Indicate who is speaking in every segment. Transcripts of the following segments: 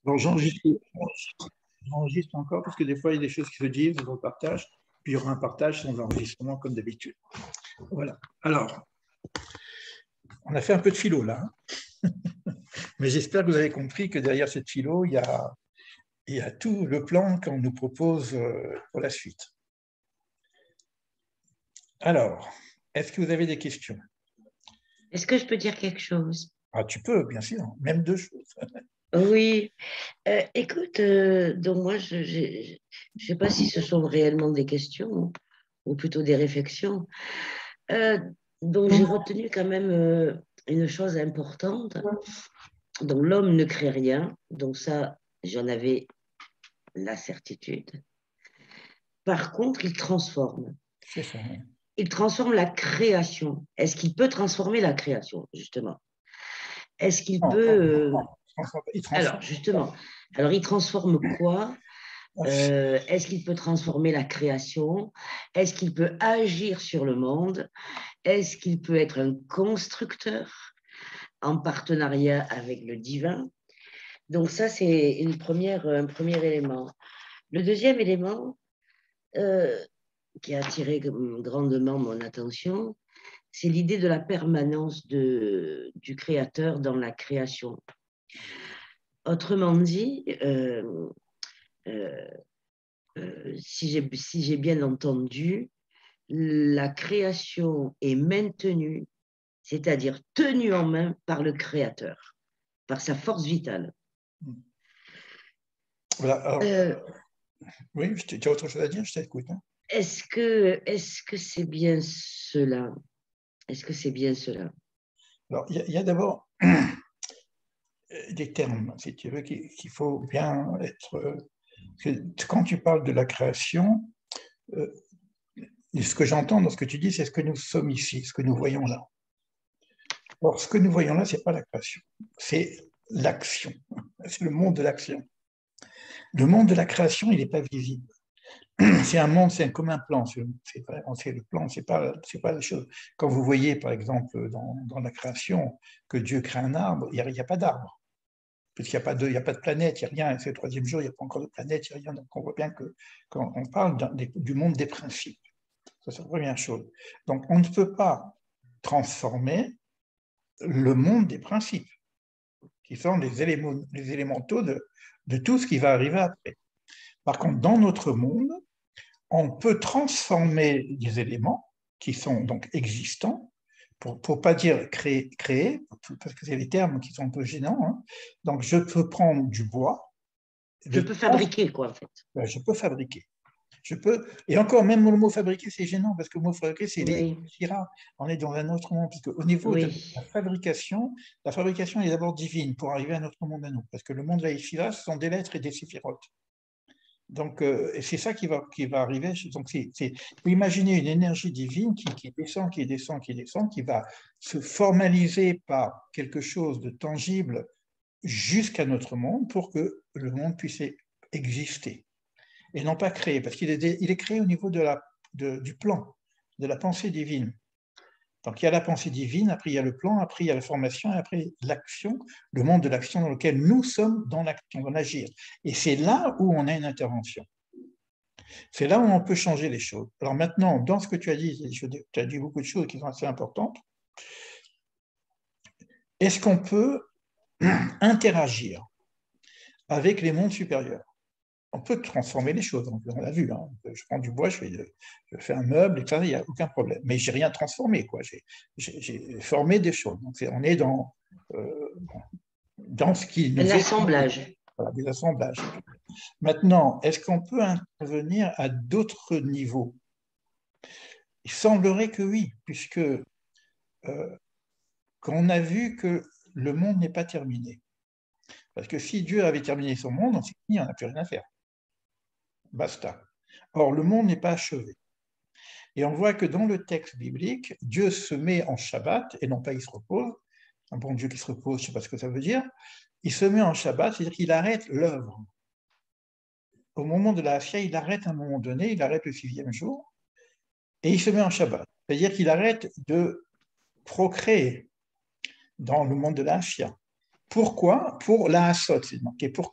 Speaker 1: Alors, j'enregistre encore parce que des fois, il y a des choses qui se disent, on partage, puis il y aura un partage sans enregistrement comme d'habitude. Voilà. Alors, on a fait un peu de philo là, hein. Mais j'espère que vous avez compris que derrière cette philo, il y a tout le plan qu'on nous propose pour la suite. Alors, est-ce que vous avez des questions?
Speaker 2: Est-ce que je peux dire quelque chose?
Speaker 1: Ah, tu peux, bien sûr, même deux choses.
Speaker 2: Oui. Écoute, donc moi, je sais pas si ce sont réellement des questions ou plutôt des réflexions. Euh, donc j'ai retenu quand même une chose importante. Donc l'homme ne crée rien. Donc ça, j'en avais la certitude. Par contre, il transforme.
Speaker 1: C'est ça. Oui.
Speaker 2: Il transforme la création. Est-ce qu'il peut transformer la création, justement? Est-ce qu'il
Speaker 1: Non,
Speaker 2: peut...
Speaker 1: non, non, il
Speaker 2: Alors,
Speaker 1: transforme.
Speaker 2: justement, alors il transforme quoi? Est-ce qu'il peut transformer la création? Est-ce qu'il peut agir sur le monde? Est-ce qu'il peut être un constructeur en partenariat avec le divin? Donc ça, c'est un premier élément. Le deuxième élément euh, qui a attiré grandement mon attention, c'est l'idée de la permanence du créateur dans la création. Autrement dit, euh, si j'ai bien entendu, la création est maintenue, c'est-à-dire tenue en main par le créateur, par sa force vitale.
Speaker 1: Voilà, alors,
Speaker 2: Euh,
Speaker 1: oui, tu as autre chose à dire, je t'écoute. Hein.
Speaker 2: est-ce que c'est bien cela? Est-ce que c'est bien cela?
Speaker 1: Alors, il y a d'abord des termes, si tu veux, qu'il faut bien être. Quand tu parles de la création, euh, ce que j'entends dans ce que tu dis, c'est ce que nous sommes ici, ce que nous voyons là. Or, ce que nous voyons là, ce n'est pas la création, c'est l'action, c'est le monde de l'action. Le monde de la création, il n'est pas visible. C'est un monde, c'est comme un plan. C'est le plan, c'est pas la chose. Quand vous voyez, par exemple, dans la création, que Dieu crée un arbre, il n'y a pas d'arbre. Parce qu'il n'y a pas de planète, il n'y a rien. C'est le troisième jour, il n'y a pas encore de planète, il n'y a rien. Donc on voit bien que quand on parle du monde des principes, ça c'est la première chose. Donc on ne peut pas transformer le monde des principes, qui sont les élémentaux de tout ce qui va arriver après. Par contre, dans notre monde, on peut transformer des éléments qui sont donc existants, pour ne pas dire créer, parce que c'est des termes qui sont un peu gênants. Hein. Donc, je peux prendre du bois,
Speaker 2: Je peux fabriquer, quoi, en fait.
Speaker 1: je peux fabriquer. Je peux, et encore, même le mot fabriquer, c'est gênant, parce que le mot fabriquer, c'est les
Speaker 2: Oui,
Speaker 1: Shira. On est dans un autre monde, parce qu'au niveau de
Speaker 2: oui.
Speaker 1: la fabrication est d'abord divine pour arriver à notre monde à nous, parce que le monde de la Shira, ce sont des lettres et des séphirotes. Donc, c'est ça qui va arriver. Donc, faut imaginer une énergie divine qui descend, qui descend, qui descend, qui va se formaliser par quelque chose de tangible jusqu'à notre monde pour que le monde puisse exister et non pas créer, parce il est créé au niveau du plan, de la pensée divine. Donc il y a la pensée divine, après il y a le plan, après il y a la formation, et après l'action, le monde de l'action dans lequel nous sommes dans l'action, dans l'agir. Et c'est là où on a une intervention. C'est là où on peut changer les choses. Alors maintenant, dans ce que tu as dit, tu as dit beaucoup de choses qui sont assez importantes. Est-ce qu'on peut interagir avec les mondes supérieurs? On peut transformer les choses, on l'a vu. Hein. Je prends du bois, je fais un meuble, etc. Il n'y a aucun problème. Mais je n'ai rien transformé, quoi. J'ai formé des choses. Donc on est euh, dans ce qui
Speaker 2: Un
Speaker 1: nous est
Speaker 2: assemblage.
Speaker 1: voilà, des assemblages. Maintenant, est-ce qu'on peut intervenir à d'autres niveaux? Il semblerait que oui, puisque qu'on a vu que le monde n'est pas terminé. Parce que si Dieu avait terminé son monde, on s'est fini, on n'a plus rien à faire. Basta. Or, le monde n'est pas achevé. Et on voit que dans le texte biblique, Dieu se met en Shabbat, et non pas il se repose. Un bon Dieu qui se repose, je ne sais pas ce que ça veut dire. Il se met en Shabbat, c'est-à-dire qu'il arrête l'œuvre. Au moment de la Hashia, il arrête à un moment donné, il arrête le sixième jour, et il se met en Shabbat. C'est-à-dire qu'il arrête de procréer dans le monde de la Hashia Pourquoi? Pour la hasot, c'est marqué, pour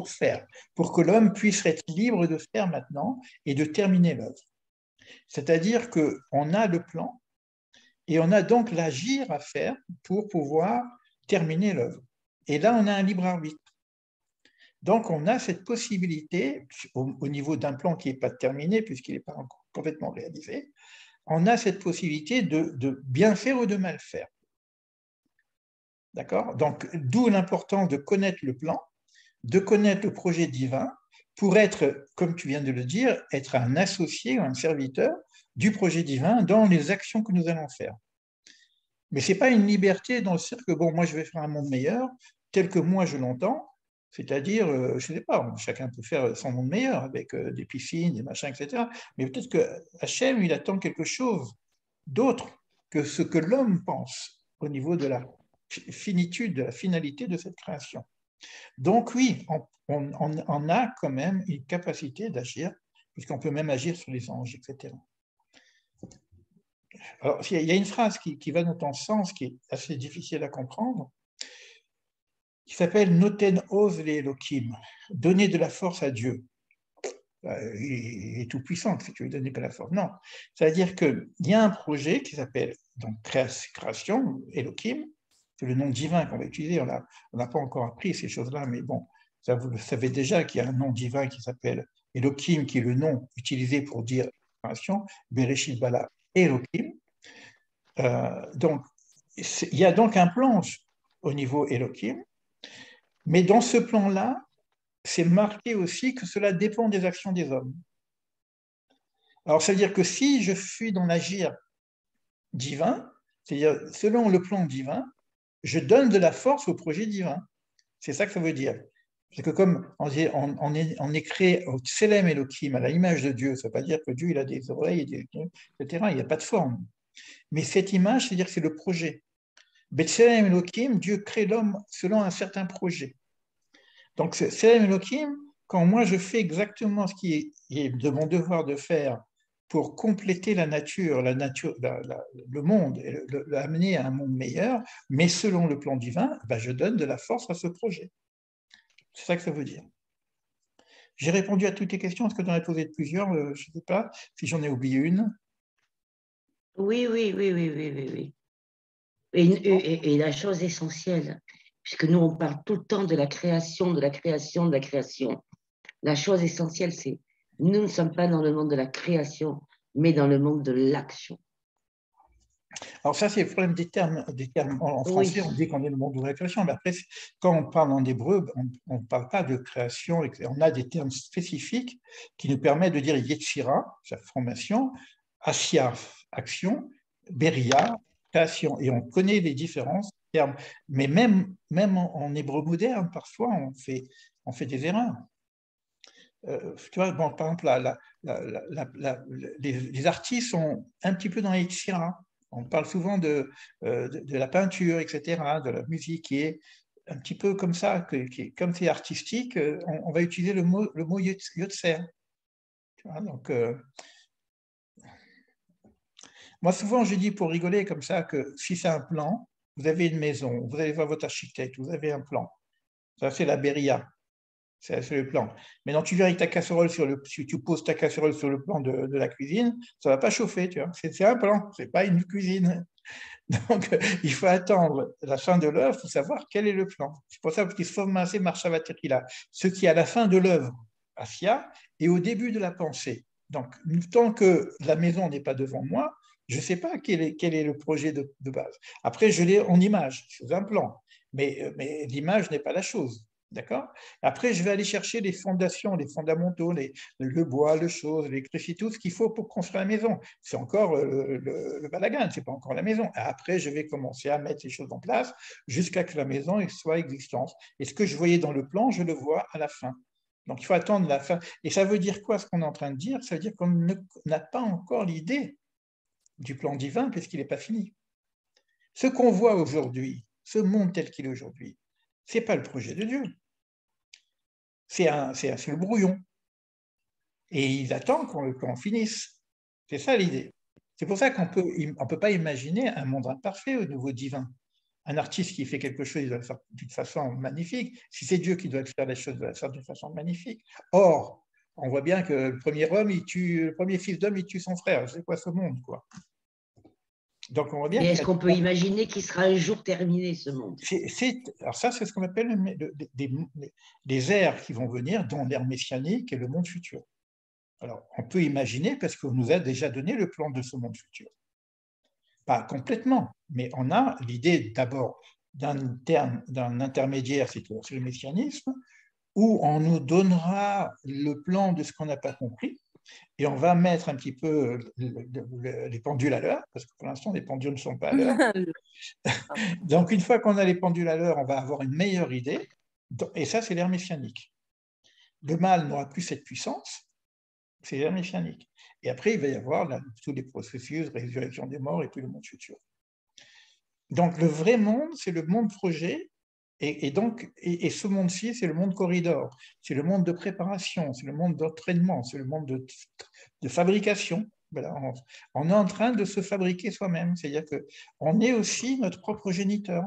Speaker 1: faire, pour que l'homme puisse être libre de faire maintenant et de terminer l'œuvre. C'est-à-dire qu'on a le plan et on a donc l'agir à faire pour pouvoir terminer l'œuvre. Et là, on a un libre arbitre. Donc, on a cette possibilité, au niveau d'un plan qui n'est pas terminé, puisqu'il n'est pas encore complètement réalisé, on a cette possibilité de bien faire ou de mal faire. D'accord? Donc, d'où l'importance de connaître le plan, de connaître le projet divin, pour être, comme tu viens de le dire, être un associé ou un serviteur du projet divin dans les actions que nous allons faire. Mais ce n'est pas une liberté dans le sens que, bon, moi, je vais faire un monde meilleur, tel que moi, je l'entends, c'est-à-dire, je ne sais pas, chacun peut faire son monde meilleur avec des piscines, des machins, etc. Mais peut-être que Hachem, il attend quelque chose d'autre que ce que l'homme pense au niveau de la finitude, de la finalité de cette création. Donc oui, on a quand même une capacité d'agir, puisqu'on peut même agir sur les anges, etc. Alors, il y a une phrase qui va dans ton sens, qui est assez difficile à comprendre, qui s'appelle Noten Oz le Elohim, donner de la force à Dieu. Il est tout puissant, si tu lui donnes pas la force. Non, c'est-à-dire qu'il y a un projet qui s'appelle donc création, Elohim, c'est le nom divin qu'on va utiliser. On n'a pas encore appris ces choses-là, mais bon, ça, vous le savez déjà qu'il y a un nom divin qui s'appelle Elohim, qui est le nom utilisé pour dire création, Bereshit Bala Elohim. Donc, il y a donc un plan au niveau Elohim, mais dans ce plan-là, c'est marqué aussi que cela dépend des actions des hommes. Alors, ça veut dire que si je suis dans l'agir divin, c'est-à-dire selon le plan divin, je donne de la force au projet divin. C'est ça que ça veut dire. C'est que comme on est créé au Tselem Elohim, à l'image de Dieu, ça ne veut pas dire que Dieu il a des oreilles, etc. Il n'y a pas de forme. Mais cette image, c'est-à-dire que c'est le projet. B'Tselem Elohim, Dieu crée l'homme selon un certain projet. Donc, Tselem Elohim, quand moi je fais exactement ce qui est de mon devoir de faire pour compléter la nature, le monde, et l'amener à un monde meilleur, mais selon le plan divin, ben je donne de la force à ce projet. C'est ça que ça veut dire. J'ai répondu à toutes tes questions. Est-ce que tu en as posé plusieurs? Je ne sais pas si j'en ai oublié une.
Speaker 2: Oui, oui, oui, oui, oui, oui, oui. Et la chose essentielle, puisque nous, on parle tout le temps de la création, de la création, de la création. La chose essentielle, c'est nous ne sommes pas dans le monde de la création, mais dans le monde de l'action.
Speaker 1: Alors ça, c'est le problème des termes. En français,
Speaker 2: Oui,
Speaker 1: on dit qu'on est le monde de la création, mais après, quand on parle en hébreu, on ne parle pas de création. On a des termes spécifiques qui nous permettent de dire Yetzira, sa formation, Asia, action, Beria, création. Et on connaît les différences termes. Mais même en hébreu moderne, parfois, on fait des erreurs. Tu vois, bon, par exemple, les artistes sont un petit peu dans les Yetzira. On parle souvent de la peinture, etc., de la musique qui est un petit peu comme ça, comme c'est artistique, on va utiliser le mot yotzer. Donc, moi, souvent, je dis pour rigoler comme ça que si c'est un plan, vous avez une maison, vous allez voir votre architecte, vous avez un plan. Ça, c'est la Beria. C'est le plan. Maintenant, tu viens avec ta casserole si tu poses ta casserole sur le plan de la cuisine, ça ne va pas chauffer, tu vois. C'est un plan, ce n'est pas une cuisine. Donc, il faut attendre la fin de l'œuvre pour savoir quel est le plan. C'est pour ça qu'il faut commencer Marshavaterila. Ce qui est à la fin de l'œuvre, Asia, et au début de la pensée. Donc, tant que la maison n'est pas devant moi, je ne sais pas quel est le projet de base. Après, je l'ai en image, sous un plan. Mais l'image n'est pas la chose. D'accord? Après, je vais aller chercher les fondations, les fondamentaux, le bois, le chose, l'électricité, tout ce qu'il faut pour construire la maison. C'est encore le balagan, ce n'est pas encore la maison. Après, je vais commencer à mettre les choses en place jusqu'à que la maison soit existante. Et ce que je voyais dans le plan, je le vois à la fin. Donc, il faut attendre la fin. Et ça veut dire quoi ce qu'on est en train de dire? Ça veut dire qu'on n'a pas encore l'idée du plan divin puisqu'il n'est pas fini. Ce qu'on voit aujourd'hui, ce monde tel qu'il est aujourd'hui, ce n'est pas le projet de Dieu. C'est le brouillon. Et il attend qu'on finisse. C'est ça l'idée. C'est pour ça qu'on peut pas imaginer un monde imparfait au niveau divin. Un artiste qui fait quelque chose, il doit le faire d'une façon magnifique. Si c'est Dieu qui doit faire les choses, il doit le faire d'une façon magnifique. Or, on voit bien que le premier fils d'homme, il tue son frère. C'est quoi ce monde, quoi? Donc, on voit bien
Speaker 2: Mais
Speaker 1: qu'il y
Speaker 2: est-ce
Speaker 1: a...
Speaker 2: qu'on peut imaginer qu'il sera un jour terminé, ce monde?
Speaker 1: Alors ça, c'est ce qu'on appelle des ères qui vont venir, dont l'ère messianique et le monde futur. Alors, on peut imaginer, parce qu'on nous a déjà donné le plan de ce monde futur. Pas complètement, mais on a l'idée d'abord d'un intermédiaire, c'est le messianisme, où on nous donnera le plan de ce qu'on n'a pas compris, et on va mettre un petit peu les pendules à l'heure, parce que pour l'instant, les pendules ne sont pas à l'heure. Donc, une fois qu'on a les pendules à l'heure, on va avoir une meilleure idée, et ça, c'est l'ère messianique. Le mal n'aura plus cette puissance, c'est l'ère messianique. Et après, il va y avoir tous les processus, résurrection des morts et puis le monde futur. Donc, le vrai monde, c'est le monde projet, et ce monde-ci, c'est le monde corridor, c'est le monde de préparation, c'est le monde d'entraînement, c'est le monde de fabrication. Voilà, on est en train de se fabriquer soi-même, c'est-à-dire qu'on est aussi notre propre géniteur.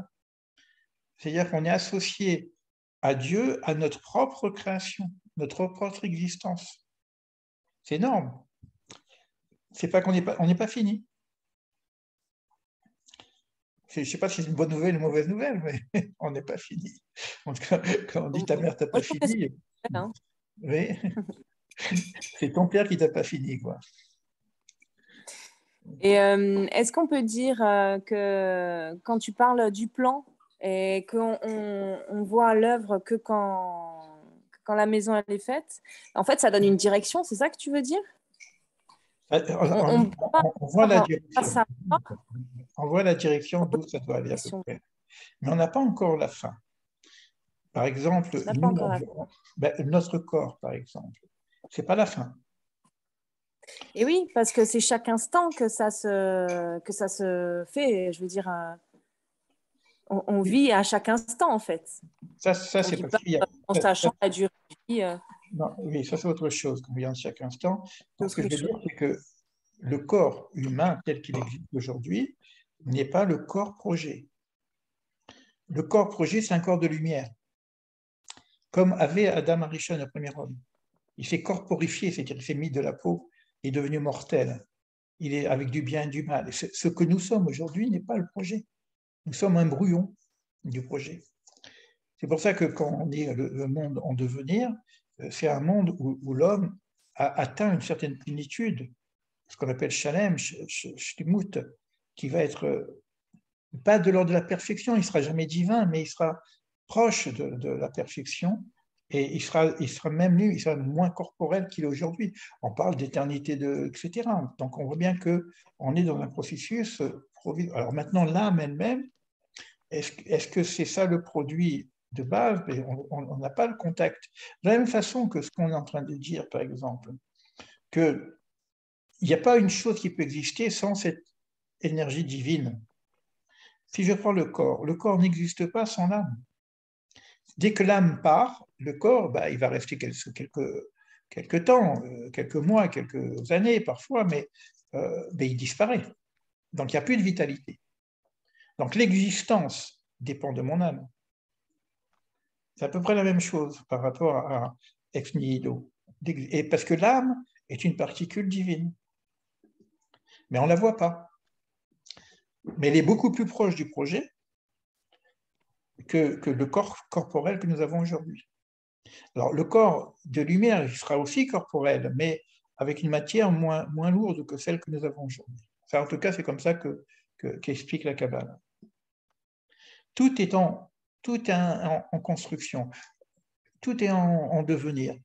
Speaker 1: C'est-à-dire qu'on est associé à Dieu, à notre propre création, notre propre existence. C'est énorme. C'est pas qu'on n'est pas fini. Je ne sais pas si c'est une bonne nouvelle ou une mauvaise nouvelle, mais on n'est pas fini. En tout cas, quand on dit ta mère t'a
Speaker 3: Moi,
Speaker 1: pas
Speaker 3: je trouve que c'est
Speaker 1: fini,
Speaker 3: bien, hein.
Speaker 1: oui, c'est ton père qui t'a pas fini, quoi.
Speaker 3: Et est-ce qu'on peut dire que quand tu parles du plan et qu'on on voit l'œuvre que quand la maison elle est faite, en fait, ça donne une direction, c'est ça que tu veux dire? On peut pas
Speaker 1: On voit la
Speaker 3: savoir.
Speaker 1: direction. On voit la direction d'où ça doit aller à peu près. Mais on n'a pas encore la fin. Par exemple,
Speaker 3: On n'a pas
Speaker 1: nous,
Speaker 3: encore la fin.
Speaker 1: notre corps, par exemple, c'est pas la fin.
Speaker 3: Et oui, parce que c'est chaque instant que ça se fait. Je veux dire, on vit à chaque instant, en fait.
Speaker 1: Ça
Speaker 3: On
Speaker 1: c'est
Speaker 3: vit
Speaker 1: parce
Speaker 3: pas
Speaker 1: qu'il y a.
Speaker 3: en sachant la durée de vie.
Speaker 1: Non, oui, ça c'est autre chose qu'on vient de chaque instant. Donc, ce que
Speaker 3: Autre
Speaker 1: je veux
Speaker 3: chose.
Speaker 1: dire, c'est que le corps humain tel qu'il existe aujourd'hui n'est pas le corps projet. Le corps projet, c'est un corps de lumière, comme avait Adam Arishon, le premier homme. Il s'est corporifié, c'est-à-dire qu'il s'est mis de la peau, il est devenu mortel. Il est avec du bien et du mal. Et ce que nous sommes aujourd'hui n'est pas le projet. Nous sommes un brouillon du projet. C'est pour ça que quand on dit le monde en devenir, c'est un monde où l'homme a atteint une certaine plénitude, ce qu'on appelle shalem, shlimut, qui va être pas de l'ordre de la perfection, il ne sera jamais divin, mais il sera proche de la perfection, et il sera même lui, il sera moins corporel qu'il est aujourd'hui. On parle d'éternité, etc. Donc on voit bien qu'on est dans un processus. Alors maintenant, l'âme elle-même, est-ce que c'est ça le produit de base? Mais on n'a pas le contact. De la même façon que ce qu'on est en train de dire, par exemple, qu'il n'y a pas une chose qui peut exister sans cette énergie divine. Si je prends le corps n'existe pas sans l'âme. Dès que l'âme part, le corps, il va rester quelques temps, quelques mois, quelques années parfois, mais il disparaît. Donc il n'y a plus de vitalité. Donc l'existence dépend de mon âme. C'est à peu près la même chose par rapport à ex nihilo. Et parce que l'âme est une particule divine. Mais on ne la voit pas. Mais elle est beaucoup plus proche du projet que le corps corporel que nous avons aujourd'hui. Alors, le corps de lumière, il sera aussi corporel, mais avec une matière moins lourde que celle que nous avons aujourd'hui. Ça, en tout cas, c'est comme ça qu'explique la Kabbale. Tout est en construction, tout est en devenir.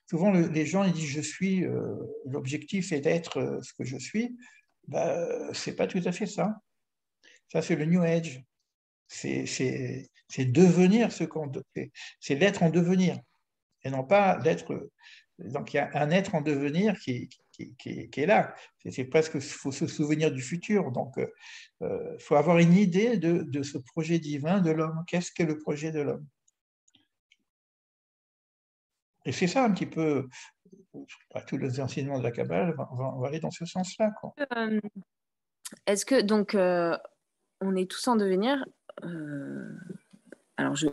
Speaker 1: Souvent, les gens ils disent je suis, l'objectif est d'être ce que je suis. Ce n'est pas tout à fait ça. Ça, c'est le New Age. C'est devenir ce qu'on fait. C'est l'être en devenir et non pas l'être. Donc, il y a un être en devenir qui est là. C'est presque, il faut se souvenir du futur. Donc, il faut avoir une idée de ce projet divin de l'homme. Qu'est-ce qu'est le projet de l'homme? Et c'est ça un petit peu, tous les enseignements de la Kabbale vont aller dans ce sens-là.
Speaker 3: Est-ce que donc on est tous en devenir. Alors, je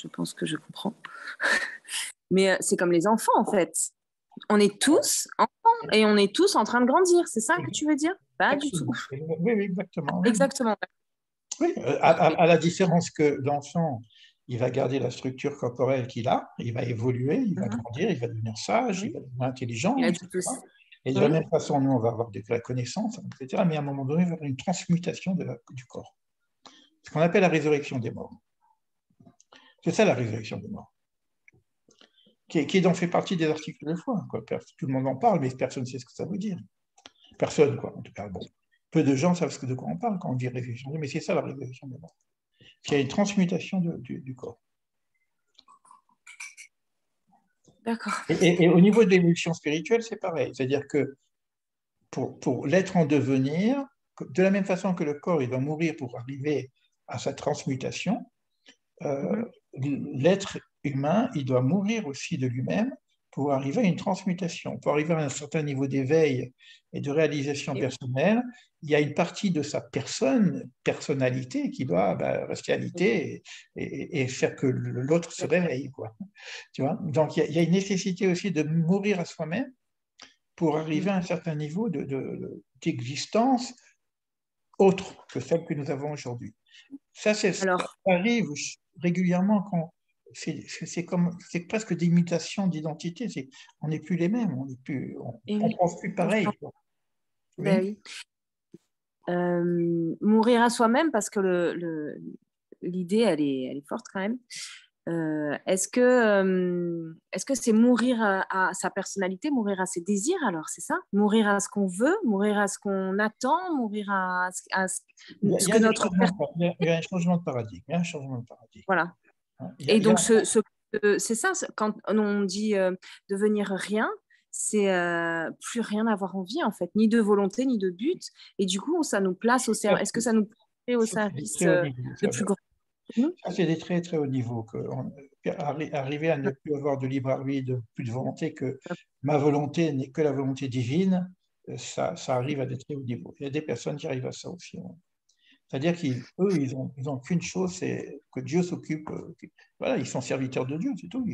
Speaker 3: pense que je comprends. Mais c'est comme les enfants, en fait. On est tous enfants et on est tous en train de grandir. C'est ça que tu veux dire? Pas du tout.
Speaker 1: Oui, exactement.
Speaker 3: Exactement.
Speaker 1: Oui, à la différence que l'enfant, il va garder la structure corporelle qu'il a, il va évoluer, il va grandir, il va devenir sage, il va devenir intelligent,
Speaker 3: Il a
Speaker 1: etc. Et de
Speaker 3: oui.
Speaker 1: la même façon, nous, on va avoir de la connaissance, etc. Mais à un moment donné, il va y avoir une transmutation du corps. Ce qu'on appelle la résurrection des morts. C'est ça la résurrection des morts. Qui donc fait partie des articles de foi. Quoi. Tout le monde en parle, mais personne ne sait ce que ça veut dire. Personne, quoi. En tout cas, bon. Peu de gens savent de quoi on parle quand on dit résurrection des morts, mais c'est ça la résurrection des morts. Il y a une transmutation du corps.
Speaker 3: D'accord.
Speaker 1: Et au niveau de l'évolution spirituelle, c'est pareil. C'est-à-dire que pour l'être en devenir, de la même façon que le corps, il doit mourir pour arriver à sa transmutation, l'être humain, il doit mourir aussi de lui-même pour arriver à une transmutation. Pour arriver à un certain niveau d'éveil et de réalisation personnelle, il y a une partie de sa personnalité qui doit rester alitée et faire que l'autre se réveille. Quoi. Tu vois. Donc il y a une nécessité aussi de mourir à soi-même pour arriver à un certain niveau d'existence autre que celle que nous avons aujourd'hui. Ça arrive régulièrement quand c'est presque des mutations d'identité. On n'est plus les mêmes, on ne pense plus pareil.
Speaker 3: Oui. Mourir à soi-même, parce que l'idée, elle est forte quand même. Est-ce que c'est mourir à sa personnalité, mourir à ses désirs alors, c'est ça? Mourir à ce qu'on veut, mourir à ce qu'on attend, mourir à ce que notre...
Speaker 1: Il y a un changement de paradigme. Il y a un changement de paradigme.
Speaker 3: Voilà. Et donc, c'est ça, quand on dit devenir rien, c'est plus rien avoir envie, en fait, ni de volonté, ni de but. Et du coup, ça nous place au service. Est-ce que ça nous place au service de plus grand?
Speaker 1: Ça, c'est des très, très hauts niveaux. Arriver à ne plus avoir de libre arbitre, plus de volonté, que ma volonté n'est que la volonté divine, ça arrive à des très hauts niveaux. Il y a des personnes qui arrivent à ça aussi. C'est-à-dire qu'eux, ils ont qu'une chose, c'est que Dieu s'occupe. Voilà, ils sont serviteurs de Dieu, c'est tout.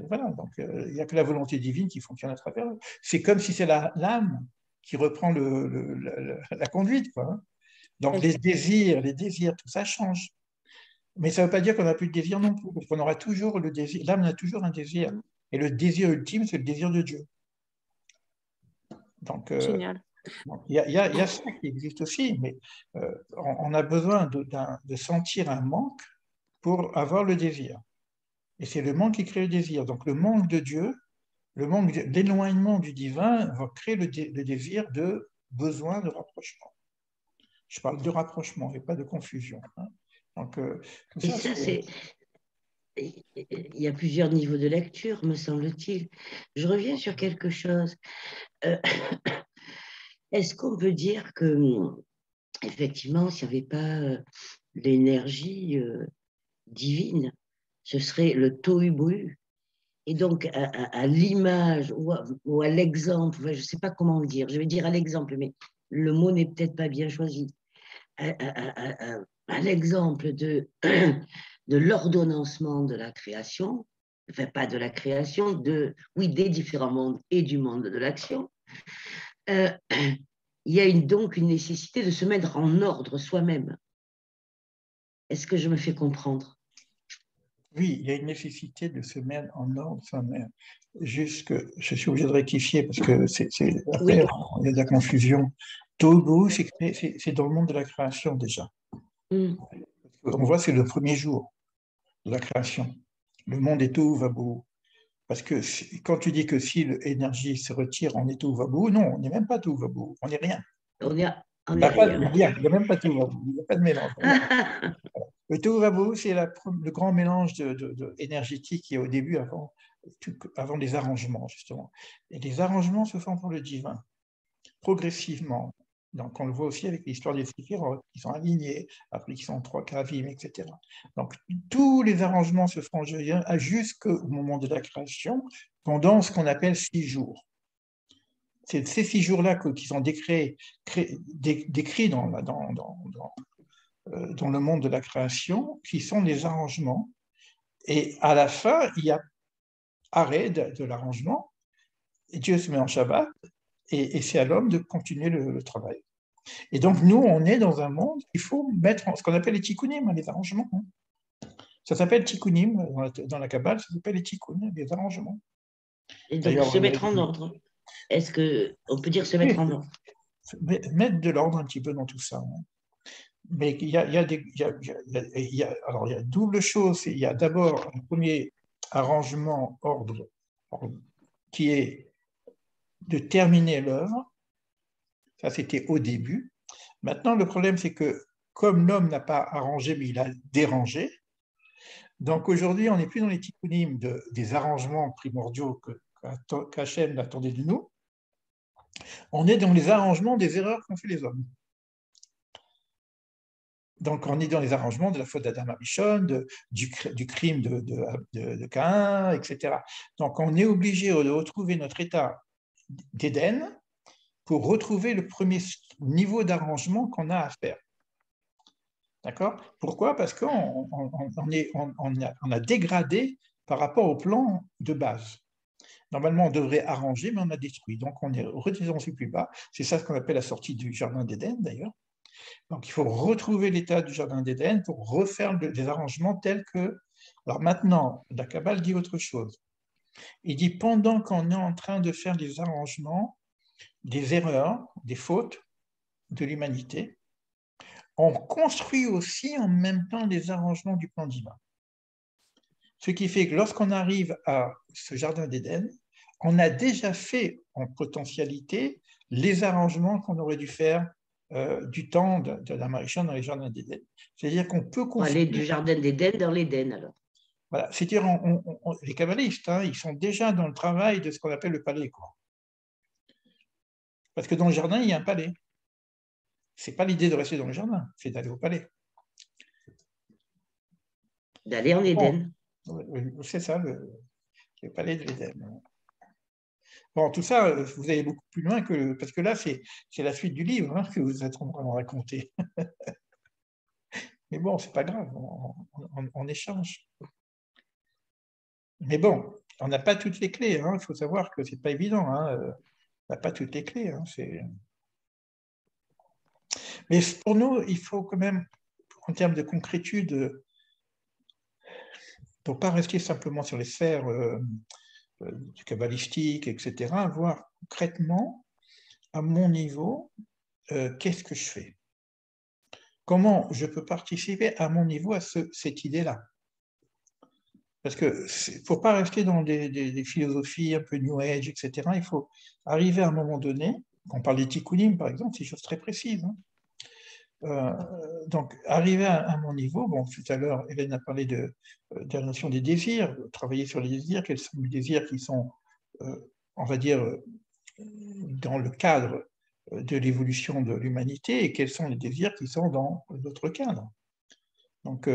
Speaker 1: Voilà, donc il n'y a que la volonté divine qui fonctionne à travers eux. C'est comme si c'est l'âme qui reprend la conduite, quoi. Hein. Donc les désirs, tout ça change. Mais ça ne veut pas dire qu'on n'a plus de désir non plus, parce qu'on aura toujours le désir. L'âme a toujours un désir. Et le désir ultime, c'est le désir de Dieu. Donc,
Speaker 3: génial.
Speaker 1: Il y a ça qui existe aussi, mais on a besoin de sentir un manque pour avoir le désir. Et c'est le manque qui crée le désir. Donc le manque de Dieu, l'éloignement du divin va créer le désir de besoin de rapprochement. Je parle de rapprochement et pas de confusion. Hein. Donc, tout ça,
Speaker 2: il y a plusieurs niveaux de lecture, me semble-t-il. Je reviens sur quelque chose. Est-ce qu'on peut dire que, effectivement, s'il n'y avait pas l'énergie divine, ce serait le tohu-bohu? Et donc, à l'image ou à l'exemple, je ne sais pas comment le dire, je vais dire à l'exemple, mais le mot n'est peut-être pas bien choisi. À l'exemple de l'ordonnancement de la création, enfin pas de la création, des différents mondes et du monde de l'action, il y a donc une nécessité de se mettre en ordre soi-même. Est-ce que je me fais comprendre?
Speaker 1: Oui, il y a une nécessité de se mettre en ordre soi-même. Juste que je suis obligé de rectifier parce que après, il y a de la confusion. Tohu, c'est dans le monde de la création déjà. On voit, c'est le premier jour de la création. Le monde est tohu vabohu. Parce que quand tu dis que si l'énergie se retire, on est tohu vabohu, non, on n'est même pas tohu vabohu, on n'est rien.
Speaker 2: On est
Speaker 1: il n'y a même pas tohu vabohu, il n'y a pas de mélange. Le tohu vabohu, c'est le grand mélange énergétique qui est au début, avant les arrangements, justement. Et les arrangements se font pour le divin, progressivement. Donc, on le voit aussi avec l'histoire des séphirotes, qui sont alignés, après qui sont 3 kavim, etc. Donc, tous les arrangements se font jusqu'au moment de la création, pendant ce qu'on appelle 6 jours. c'est ces 6 jours-là qui sont décrits dans le monde de la création, qui sont des arrangements. Et à la fin, il y a arrêt de l'arrangement. Dieu se met en Shabbat et c'est à l'homme de continuer le travail. Et donc, nous, on est dans un monde, il faut mettre ce qu'on appelle les tikkunim, les arrangements. Ça s'appelle tikkunim, dans la Kabbale, ça s'appelle les tikkunim, les arrangements.
Speaker 2: Et donc, se mettre en ordre. Est-ce qu'on peut dire se mettre en ordre?
Speaker 1: Mettre de l'ordre un petit peu dans tout ça. Mais il y a double chose. Il y a d'abord un premier arrangement, ordre, qui est de terminer l'œuvre. Ça, c'était au début. Maintenant, le problème, c'est que comme l'homme n'a pas arrangé, mais il a dérangé, donc aujourd'hui, on n'est plus dans les tikkunim des arrangements primordiaux qu'Hachem attendait de nous. On est dans les arrangements des erreurs qu'ont fait les hommes. Donc, on est dans les arrangements de la faute d'Adam Arishon, du crime de Caïn, etc. Donc, on est obligé de retrouver notre état d'Éden pour retrouver le premier niveau d'arrangement qu'on a à faire. D'accord? Pourquoi? Parce qu'on a dégradé par rapport au plan de base. Normalement, on devrait arranger, mais on a détruit. Donc, on est redescendu plus bas. C'est ça ce qu'on appelle la sortie du jardin d'Éden, d'ailleurs. Donc, il faut retrouver l'état du jardin d'Éden pour refaire des arrangements tels que... Alors maintenant, la Kabbale dit autre chose. Il dit, pendant qu'on est en train de faire des arrangements, des erreurs, des fautes de l'humanité, on construit aussi en même temps les arrangements du plan divin. Ce qui fait que lorsqu'on arrive à ce jardin d'Éden, on a déjà fait en potentialité les arrangements qu'on aurait dû faire du temps de la Maréchal dans les jardins d'Éden. C'est-à-dire qu'on peut construire...
Speaker 2: Aller du jardin d'Éden dans l'Éden, alors.
Speaker 1: Voilà, c'est-à-dire les kabbalistes, ils sont déjà dans le travail de ce qu'on appelle le palais, quoi. Parce que dans le jardin, il y a un palais. Ce n'est pas l'idée de rester dans le jardin, c'est d'aller au palais.
Speaker 2: D'aller en Éden.
Speaker 1: C'est ça, le palais de l'Éden. Bon, tout ça, vous allez beaucoup plus loin que... Parce que là, c'est la suite du livre que vous êtes en train de raconter. Mais bon, c'est pas grave, on échange. Mais bon, on n'a pas toutes les clés. Il faut savoir que c'est pas évident. On n'a pas toutes les clés. Mais pour nous, il faut quand même, en termes de concrétude, pour ne pas rester simplement sur les sphères du kabbalistique, etc., voir concrètement, à mon niveau, qu'est-ce que je fais? Comment je peux participer à mon niveau à cette idée-là? Parce qu'il ne faut pas rester dans des philosophies un peu New Age, etc. Il faut arriver à un moment donné, on parle des tikkunim par exemple, c'est des choses très précises. Donc, arriver à mon niveau, bon, tout à l'heure, Hélène a parlé de la notion des désirs, travailler sur les désirs, quels sont les désirs qui sont, on va dire, dans le cadre de l'évolution de l'humanité et quels sont les désirs qui sont dans d'autres cadres. Donc,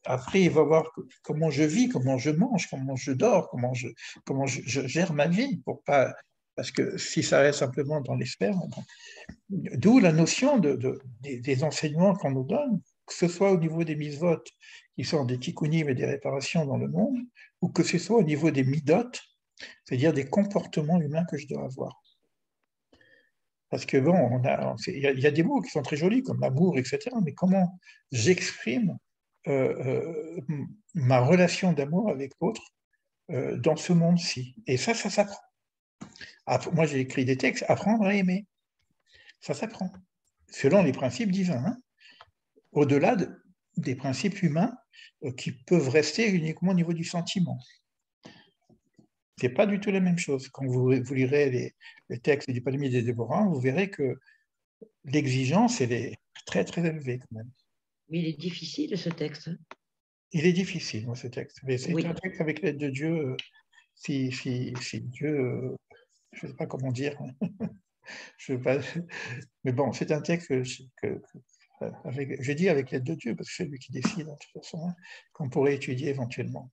Speaker 1: après, il va voir comment je vis, comment je mange, comment je dors, comment je gère ma vie, pour pas, parce que si ça reste simplement dans les sphères, d'où la notion des enseignements qu'on nous donne, que ce soit au niveau des mitzvot, qui sont des tikkunim et des réparations dans le monde, ou que ce soit au niveau des midot, c'est-à-dire des comportements humains que je dois avoir. Parce que bon, il y a des mots qui sont très jolis, comme l'amour, etc., mais comment j'exprime ma relation d'amour avec l'autre dans ce monde-ci. Et ça s'apprend. Moi, j'ai écrit des textes, apprendre à aimer. Ça s'apprend, selon les principes divins, au-delà des principes humains qui peuvent rester uniquement au niveau du sentiment. Ce n'est pas du tout la même chose. Quand vous lirez les textes du Palmier des Dévorants, vous verrez que l'exigence, elle est très, très élevée quand même.
Speaker 2: Mais il est difficile, ce texte.
Speaker 1: Il est difficile, ce texte. Mais c'est un texte avec l'aide de Dieu. Si Dieu, je ne sais pas comment dire, mais bon, c'est un texte je dis avec l'aide de Dieu, parce que c'est lui qui décide, de toute façon, qu'on pourrait étudier éventuellement.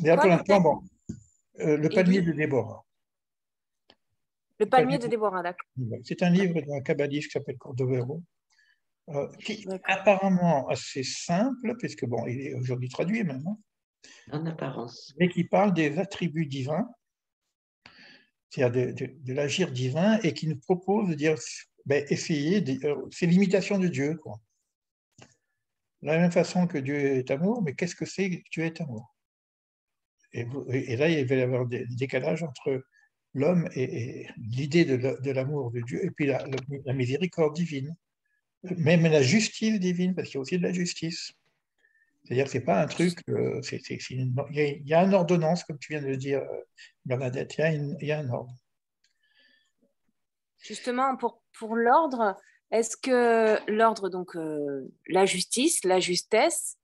Speaker 1: Mais là, pour l'instant, bon. Le palmier de Déborah.
Speaker 3: Le palmier de Déborah, d'accord.
Speaker 1: C'est un livre d'un kabbaliste qui s'appelle Cordovero, qui est apparemment assez simple, puisque bon, il est aujourd'hui traduit maintenant,
Speaker 2: En apparence.
Speaker 1: mais qui parle des attributs divins, c'est-à-dire de l'agir divin, et qui nous propose de dire, ben, essayer, c'est l'imitation de Dieu, quoi. De la même façon que Dieu est amour, mais qu'est-ce que c'est que Dieu est amour? Et là, il va y avoir des décalages entre l'homme et l'idée de l'amour de Dieu, et puis la miséricorde divine, même la justice divine, parce qu'il y a aussi de la justice. C'est-à-dire que ce n'est pas un truc, il y a une ordonnance, comme tu viens de le dire, Bernadette, il y a un ordre.
Speaker 3: Justement, pour l'ordre, est-ce que l'ordre, donc la justice, la justesse,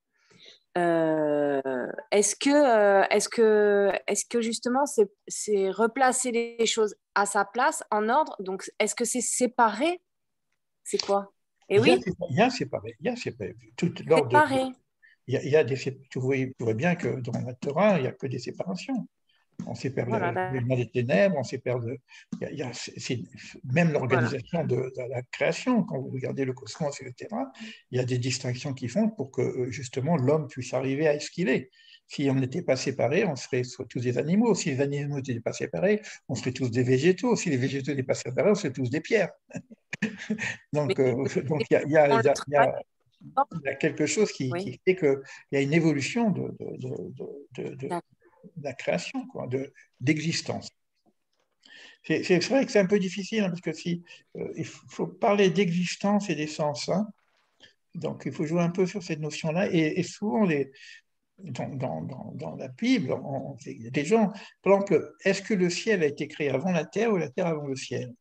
Speaker 3: est-ce que justement c'est replacer les choses à sa place en ordre? Donc, est-ce que c'est séparé? C'est quoi? Et oui,
Speaker 1: Il y a séparé, tout l'ordre.
Speaker 3: séparé.
Speaker 1: Il y a tu vois bien que dans la Torah, il n'y a que des séparations. On sépare
Speaker 3: Voilà,
Speaker 1: les des ténèbres, on sépare même l'organisation de la création. Quand vous regardez le cosmos, etc., il y a des distinctions qui font pour que justement l'homme puisse arriver à ce qu'il est. Si on n'était pas séparés, on serait tous des animaux. Si les animaux n'étaient pas séparés, on serait tous des végétaux. Si les végétaux n'étaient pas séparés, on serait tous des pierres. Donc, donc il y a, quelque chose qui fait qu'il y a une évolution de la création, d'existence. C'est vrai que c'est un peu difficile, hein, parce que il faut parler d'existence et d'essence, hein, donc il faut jouer un peu sur cette notion-là, et souvent dans la Bible, des gens, par exemple, est-ce que le ciel a été créé avant la terre ou la terre avant le ciel?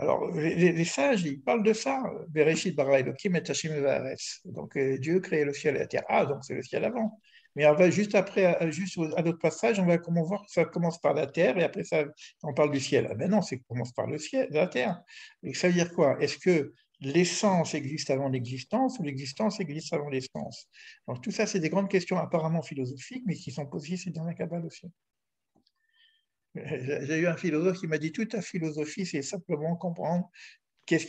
Speaker 1: Alors, les sages, ils parlent de ça. Bereshit bara Elokim et Hashem va'aretz. Donc, Dieu crée le ciel et la terre. Ah, donc c'est le ciel avant. Mais on va juste après, juste à d'autres passages, on va voir que ça commence par la terre et après ça, on parle du ciel. Ah ben non, c'est commence par le ciel, la terre. Et ça veut dire quoi? Est-ce que l'essence existe avant l'existence ou l'existence existe avant l'essence? Donc, tout ça, c'est des grandes questions apparemment philosophiques, mais qui sont posées ici dans la Kabbale aussi. J'ai eu un philosophe qui m'a dit toute ta philosophie, c'est simplement comprendre est-ce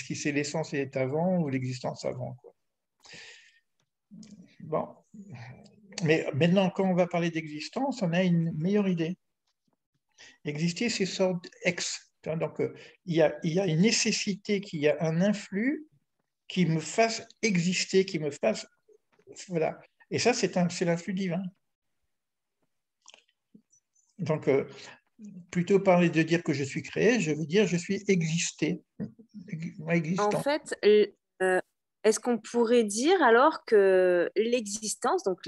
Speaker 1: qui c'est l'essence est avant ou l'existence avant, quoi. Bon, mais maintenant, quand on va parler d'existence, on a une meilleure idée. Exister, c'est sorte ex. Donc, il y a une nécessité, qu'il y a un influx qui me fasse exister, qui me fasse... Voilà. Et ça, c'est l'influx divin. Donc, plutôt parler de dire que je suis créé, je veux dire je suis existé.
Speaker 3: En fait, est-ce qu'on pourrait dire alors que l'existence, donc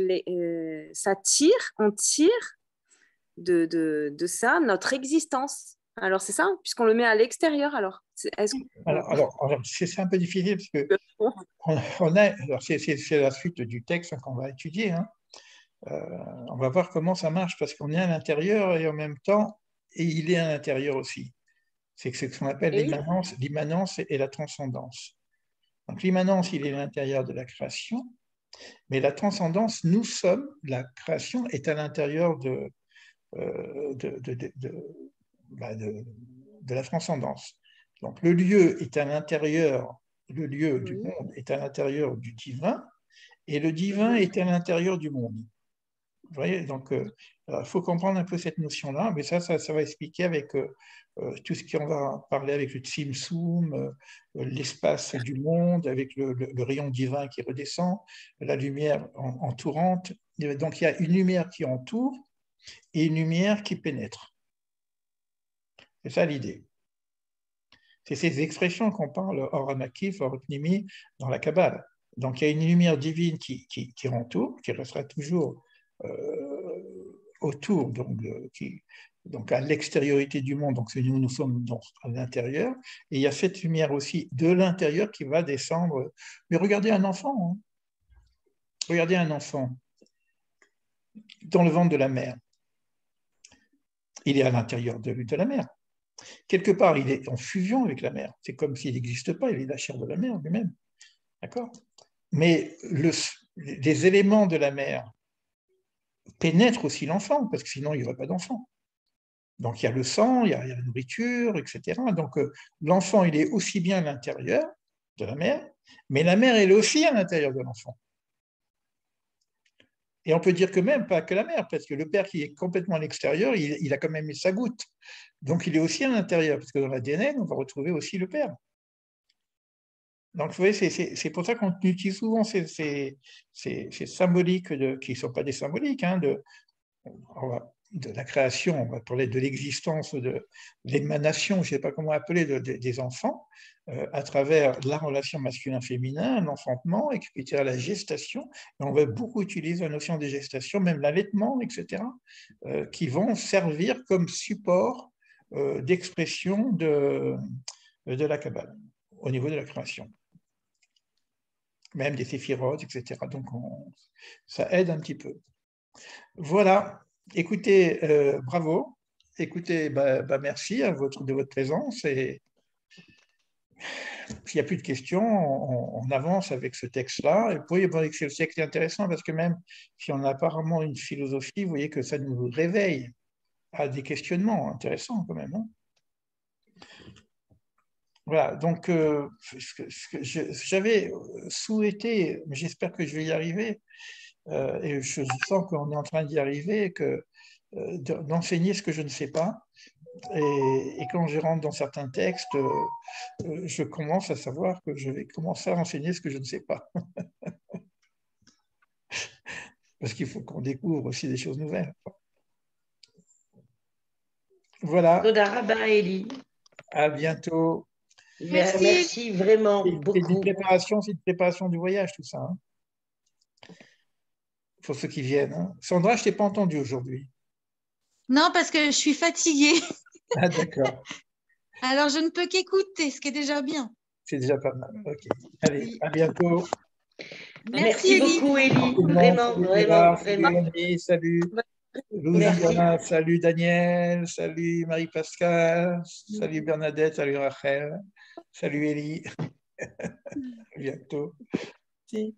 Speaker 3: ça tire, on tire de ça notre existence. Alors c'est ça, puisqu'on le met à l'extérieur alors.
Speaker 1: Alors c'est un peu difficile parce que c'est la suite du texte qu'on va étudier, hein. On va voir comment ça marche parce qu'on est à l'intérieur et en même temps, et il est à l'intérieur aussi. C'est ce qu'on appelle l'immanence et la transcendance. Donc l'immanence, il est à l'intérieur de la création, mais la transcendance, nous sommes, la création est à l'intérieur de la transcendance. Donc le lieu est à l'intérieur, le lieu du monde est à l'intérieur du divin, et le divin est à l'intérieur du monde. Vous voyez, donc il faut comprendre un peu cette notion-là, mais ça va expliquer avec tout ce qu'on va parler avec le Tzimtzum, l'espace du monde, avec le rayon divin qui redescend, la lumière entourante. Donc il y a une lumière qui entoure et une lumière qui pénètre. C'est ça l'idée. C'est ces expressions qu'on parle hors Amakif, hors Pnimi, dans la Kabbale. Donc il y a une lumière divine qui entoure, qui restera toujours autour, donc à l'extériorité du monde, donc nous sommes à l'intérieur, et il y a cette lumière aussi de l'intérieur qui va descendre. Mais regardez un enfant, hein. Regardez un enfant dans le ventre de la mère. Il est à l'intérieur de la mer. Quelque part, il est en fusion avec la mer. C'est comme s'il n'existe pas, il est la chair de la mer lui-même. D'accord? Mais les éléments de la mer pénètre aussi l'enfant, parce que sinon il n'y aurait pas d'enfant. Donc il y a le sang, il y a la nourriture, etc. Donc l'enfant, il est aussi bien à l'intérieur de la mère, mais la mère, elle est aussi à l'intérieur de l'enfant. Et on peut dire que même pas que la mère, parce que le père qui est complètement à l'extérieur, il a quand même mis sa goutte. Donc il est aussi à l'intérieur, parce que dans l'ADN, on va retrouver aussi le père. Donc vous voyez, c'est pour ça qu'on utilise souvent ces symboliques qui ne sont pas des symboliques, hein, de la création, on va parler de l'existence, de l'émanation, je ne sais pas comment appeler, des enfants, à travers la relation masculin-féminin, l'enfantement, etc., la gestation. Et on va beaucoup utiliser la notion de gestation, même l'allaitement, etc., qui vont servir comme support d'expression de la Kabbale au niveau de la création. Même des séphirotes, etc. Donc ça aide un petit peu. Voilà. Écoutez, bravo. Écoutez, merci de votre présence. Et s'il n'y a plus de questions, on avance avec ce texte-là. Et vous voyez, ce texte est intéressant parce que même si on a apparemment une philosophie, vous voyez que ça nous réveille à des questionnements intéressants quand même. Hein. Voilà, donc j'avais souhaité, mais j'espère que je vais y arriver, et je sens qu'on est en train d'y arriver, d'enseigner ce que je ne sais pas. Et quand je rentre dans certains textes, je commence à savoir que je vais commencer à enseigner ce que je ne sais pas. Parce qu'il faut qu'on découvre aussi des choses nouvelles. Voilà.
Speaker 2: Toda Rabba, Eli.
Speaker 1: À bientôt.
Speaker 2: Merci vraiment beaucoup.
Speaker 1: C'est une préparation du voyage, tout ça. Hein, pour ceux qui viennent. Hein. Sandra, je ne t'ai pas entendu aujourd'hui.
Speaker 4: Non, parce que je suis fatiguée.
Speaker 1: Ah, d'accord.
Speaker 4: Alors, je ne peux qu'écouter, ce qui est déjà bien.
Speaker 1: C'est déjà pas mal. Ok. Allez, oui. À bientôt.
Speaker 2: Merci beaucoup, Eli. Vraiment, vraiment, vraiment.
Speaker 1: Salut. Louisiana, salut Daniel, salut Marie-Pascale, salut Bernadette, salut Rachel, salut Élie. À bientôt.
Speaker 3: Si.